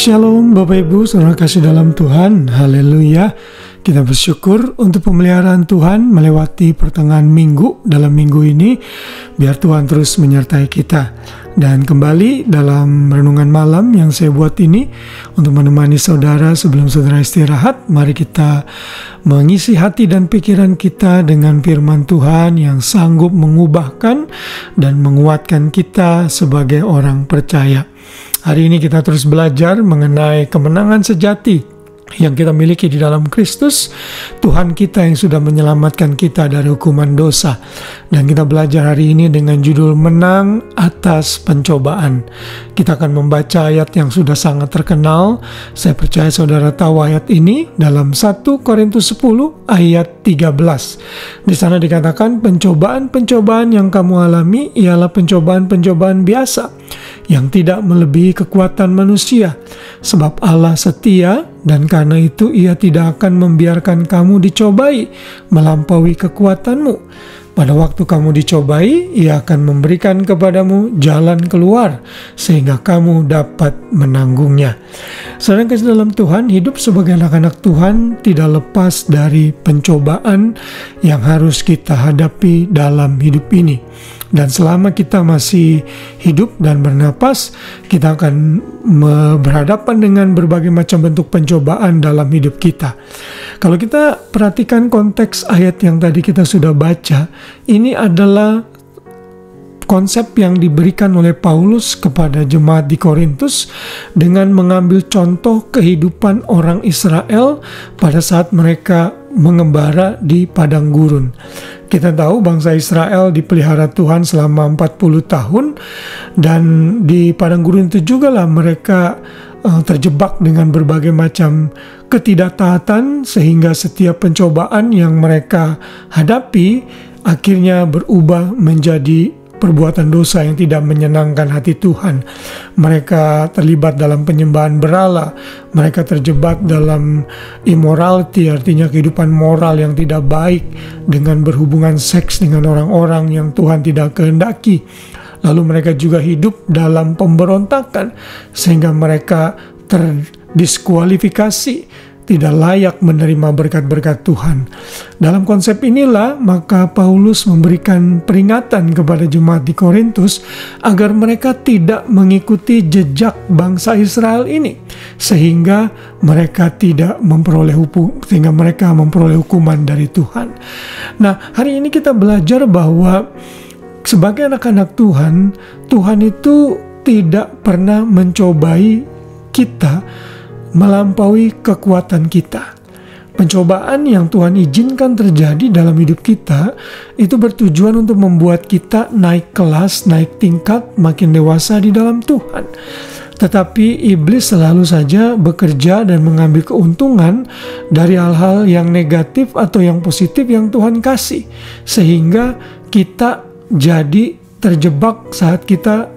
Shalom Bapak Ibu, saudara kasih dalam Tuhan, haleluya. Kita bersyukur untuk pemeliharaan Tuhan melewati pertengahan minggu. Dalam minggu ini, biar Tuhan terus menyertai kita. Dan kembali dalam renungan malam yang saya buat ini, untuk menemani saudara sebelum saudara istirahat, mari kita mengisi hati dan pikiran kita dengan firman Tuhan yang sanggup mengubahkan dan menguatkan kita sebagai orang percaya. Hari ini kita terus belajar mengenai kemenangan sejati yang kita miliki di dalam Kristus, Tuhan kita yang sudah menyelamatkan kita dari hukuman dosa. Dan kita belajar hari ini dengan judul Menang Atas Pencobaan. Kita akan membaca ayat yang sudah sangat terkenal. Saya percaya saudara tahu ayat ini dalam 1 Korintus 10 ayat 13. Di sana dikatakan, pencobaan-pencobaan yang kamu alami ialah pencobaan-pencobaan biasa yang tidak melebihi kekuatan manusia, sebab Allah setia, dan karena itu Ia tidak akan membiarkan kamu dicobai melampaui kekuatanmu. Pada waktu kamu dicobai, Ia akan memberikan kepadamu jalan keluar sehingga kamu dapat menanggungnya. Saudara kasih dalam Tuhan, hidup sebagai anak-anak Tuhan tidak lepas dari pencobaan yang harus kita hadapi dalam hidup ini. Dan selama kita masih hidup dan bernapas, kita akan berhadapan dengan berbagai macam bentuk pencobaan dalam hidup kita. Kalau kita perhatikan konteks ayat yang tadi kita sudah baca, ini adalah konsep yang diberikan oleh Paulus kepada jemaat di Korintus dengan mengambil contoh kehidupan orang Israel pada saat mereka mengembara di padang gurun. Kita tahu bangsa Israel dipelihara Tuhan selama 40 tahun, dan di padang gurun itu juga lah mereka terjebak dengan berbagai macam ketidaktaatan, sehingga setiap pencobaan yang mereka hadapi akhirnya berubah menjadi perbuatan dosa yang tidak menyenangkan hati Tuhan. Mereka terlibat dalam penyembahan berhala, mereka terjebak dalam immorality, artinya kehidupan moral yang tidak baik, dengan berhubungan seks dengan orang-orang yang Tuhan tidak kehendaki. Lalu mereka juga hidup dalam pemberontakan, sehingga mereka terdiskualifikasi, tidak layak menerima berkat-berkat Tuhan. Dalam konsep inilah maka Paulus memberikan peringatan kepada jemaat di Korintus agar mereka tidak mengikuti jejak bangsa Israel ini, sehingga mereka memperoleh hukuman dari Tuhan. Nah, hari ini kita belajar bahwa sebagai anak-anak Tuhan, Tuhan itu tidak pernah mencobai kita melampaui kekuatan kita. Pencobaan yang Tuhan izinkan terjadi dalam hidup kita itu bertujuan untuk membuat kita naik kelas, naik tingkat, makin dewasa di dalam Tuhan. Tetapi iblis selalu saja bekerja dan mengambil keuntungan dari hal-hal yang negatif atau yang positif yang Tuhan kasih, sehingga kita jadi terjebak saat kita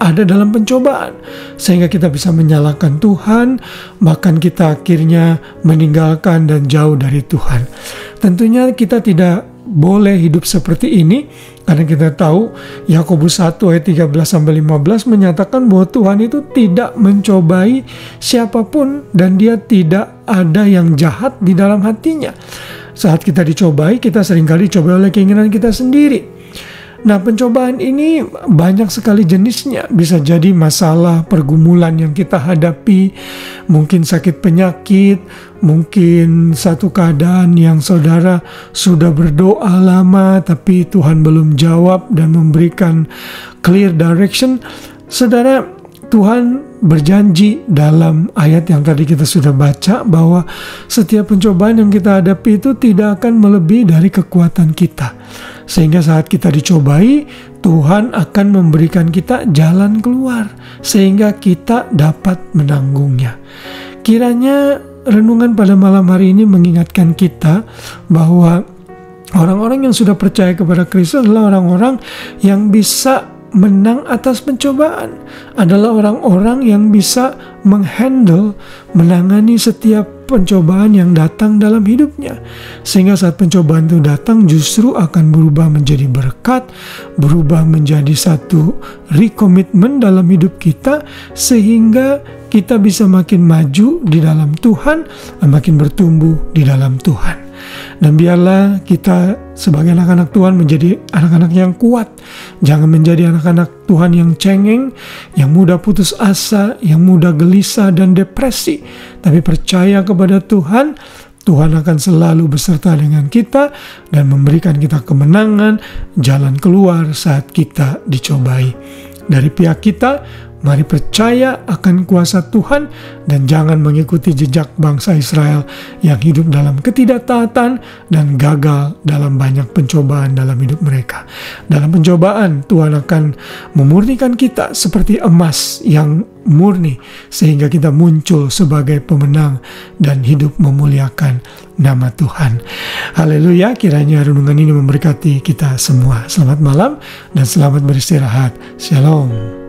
ada dalam pencobaan, sehingga kita bisa menyalahkan Tuhan, bahkan kita akhirnya meninggalkan dan jauh dari Tuhan. Tentunya kita tidak boleh hidup seperti ini, karena kita tahu Yakobus 1 ayat 13-15 menyatakan bahwa Tuhan itu tidak mencobai siapapun, dan Dia tidak ada yang jahat di dalam hatinya. Saat kita dicobai, kita seringkali dicobai oleh keinginan kita sendiri. Nah, pencobaan ini banyak sekali jenisnya. Bisa jadi masalah pergumulan yang kita hadapi, mungkin sakit penyakit, mungkin satu keadaan yang saudara sudah berdoa lama tapi Tuhan belum jawab dan memberikan clear direction. Saudara, Tuhan berjanji dalam ayat yang tadi kita sudah baca bahwa setiap pencobaan yang kita hadapi itu tidak akan melebihi dari kekuatan kita. Sehingga saat kita dicobai, Tuhan akan memberikan kita jalan keluar sehingga kita dapat menanggungnya. Kiranya renungan pada malam hari ini mengingatkan kita bahwa orang-orang yang sudah percaya kepada Kristus adalah orang-orang yang bisa menang atas pencobaan, adalah orang-orang yang bisa menghandle, menangani setiap pencobaan yang datang dalam hidupnya. Sehingga saat pencobaan itu datang justru akan berubah menjadi berkat, berubah menjadi satu recommitment dalam hidup kita, sehingga kita bisa makin maju di dalam Tuhan dan makin bertumbuh di dalam Tuhan. Dan biarlah kita sebagai anak-anak Tuhan menjadi anak-anak yang kuat. Jangan menjadi anak-anak Tuhan yang cengeng, yang mudah putus asa, yang mudah gelisah dan depresi. Tapi percaya kepada Tuhan, Tuhan akan selalu beserta dengan kita dan memberikan kita kemenangan, jalan keluar saat kita dicobai. Dari pihak kita, mari percaya akan kuasa Tuhan dan jangan mengikuti jejak bangsa Israel yang hidup dalam ketidaktaatan dan gagal dalam banyak pencobaan dalam hidup mereka. Dalam pencobaan, Tuhan akan memurnikan kita seperti emas yang murni sehingga kita muncul sebagai pemenang dan hidup memuliakan nama Tuhan. Haleluya, kiranya renungan ini memberkati kita semua. Selamat malam dan selamat beristirahat. Shalom.